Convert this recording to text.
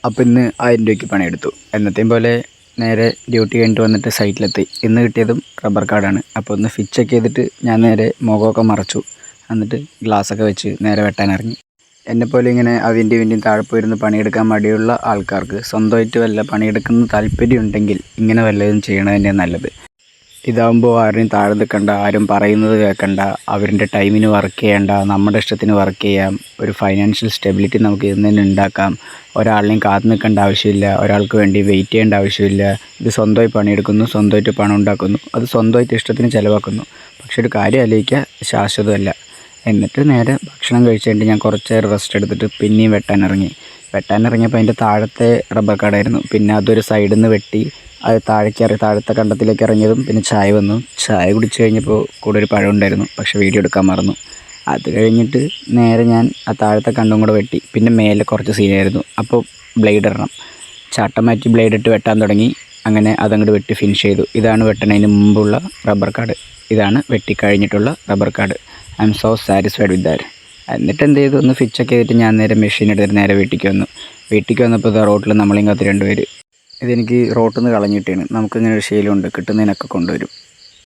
അപ്പോൾ ഇന്ന് 1000 രൂപയ്ക്ക് പണിയെടുത്തു. എന്നത്തെയും പോലെ നേരെ ഡ്യൂട്ടി കഴിഞ്ഞിട്ട് വന്നിട്ട് സൈറ്റിലെത്തി. ഇന്ന് കിട്ടിയതും റബ്ബർ കാർഡാണ്. അപ്പോൾ ഒന്ന് ഫിറ്റ് ചെക്ക് ചെയ്തിട്ട് ഞാൻ നേരെ മുഖമൊക്കെ മറച്ചു. എന്നിട്ട് ഗ്ലാസ്സൊക്കെ വെച്ച് നേരെ വെട്ടാനിറങ്ങി. എന്നെപ്പോലെ ഇങ്ങനെ അതിൻ്റെ ഇതിൻ്റെയും താഴെ പോയിരുന്ന് പണിയെടുക്കാൻ മടിയുള്ള ആൾക്കാർക്ക് സ്വന്തമായിട്ട് വല്ല പണിയെടുക്കുന്ന താല്പര്യം ഉണ്ടെങ്കിൽ ഇങ്ങനെ വല്ലതും ചെയ്യണത് തന്നെയാണ് നല്ലത്. ഇതാകുമ്പോൾ ആരുടെയും താഴെ നിൽക്കണ്ട, ആരും പറയുന്നത് കേൾക്കണ്ട, അവരുടെ ടൈമിന് വർക്ക് ചെയ്യണ്ട, നമ്മുടെ ഇഷ്ടത്തിന് വർക്ക് ചെയ്യാം. ഒരു ഫൈനാൻഷ്യൽ സ്റ്റെബിലിറ്റി നമുക്ക് ഇന്ന് തന്നെ ഉണ്ടാക്കാം. ഒരാളിനെയും കാത്തു നിൽക്കേണ്ട ആവശ്യമില്ല, ഒരാൾക്ക് വേണ്ടി വെയിറ്റ് ചെയ്യേണ്ട ആവശ്യമില്ല. ഇത് സ്വന്തമായി പണിയെടുക്കുന്നു, സ്വന്തമായിട്ട് പണം ഉണ്ടാക്കുന്നു, അത് സ്വന്തമായിട്ട് ഇഷ്ടത്തിന് ചിലവാക്കുന്നു. പക്ഷെ ഒരു കാര്യം ആലോചിക്കുക, ശാശ്വതമല്ല. എന്നിട്ട് നേരെ ഭക്ഷണം കഴിച്ചിട്ട് ഞാൻ കുറച്ച് നേരം റെസ്റ്റ് എടുത്തിട്ട് പിന്നെയും വെട്ടാനിറങ്ങിയപ്പോൾ അതിൻ്റെ താഴത്തെ റബ്ബർ കാർഡായിരുന്നു. പിന്നെ അതൊരു സൈഡിൽ നിന്ന് വെട്ടി അത് താഴത്തെ കണ്ടത്തിലേക്ക് ഇറങ്ങിയതും പിന്നെ ചായ വന്നു. ചായ കുടിച്ച് കഴിഞ്ഞപ്പോൾ കൂടെ ഒരു പഴം ഉണ്ടായിരുന്നു, പക്ഷേ വീഡിയോ എടുക്കാൻ മറന്നു. അത് കഴിഞ്ഞിട്ട് നേരെ ഞാൻ ആ താഴത്തെ കണ്ടും കൂടെ വെട്ടി. പിന്നെ മേലെ കുറച്ച് സീനായിരുന്നു, അപ്പോൾ ബ്ലേഡ് ഇടണം. ചാട്ടം മാറ്റി ബ്ലേഡ് ഇട്ട് വെട്ടാൻ തുടങ്ങി. അങ്ങനെ അതങ്ങോട്ട് വെട്ടി ഫിനിഷ് ചെയ്തു. ഇതാണ് വെട്ടണതിന് മുമ്പുള്ള റബ്ബർ കാർഡ്, ഇതാണ് വെട്ടിക്കഴിഞ്ഞിട്ടുള്ള rubber card. I am so satisfied with that. എന്നിട്ട് എന്ത് ചെയ്തു, ഒന്ന് ഫിറ്റൊക്കെ ചെയ്തിട്ട് ഞാൻ നേരെ മെഷീൻ എടുത്തിട്ട് നേരെ വീട്ടിലേക്ക് വന്നപ്പോൾ ഇതാ റോട്ടിൽ നമ്മളെയും കാത്ത് 2 പേര്. ഇതെനിക്ക് റോട്ടിൽ നിന്ന് കളഞ്ഞിട്ടാണ്. നമുക്കിങ്ങനെ ഒരു ശീലമുണ്ട്, കിട്ടുന്നതിനൊക്കെ കൊണ്ടുവരും.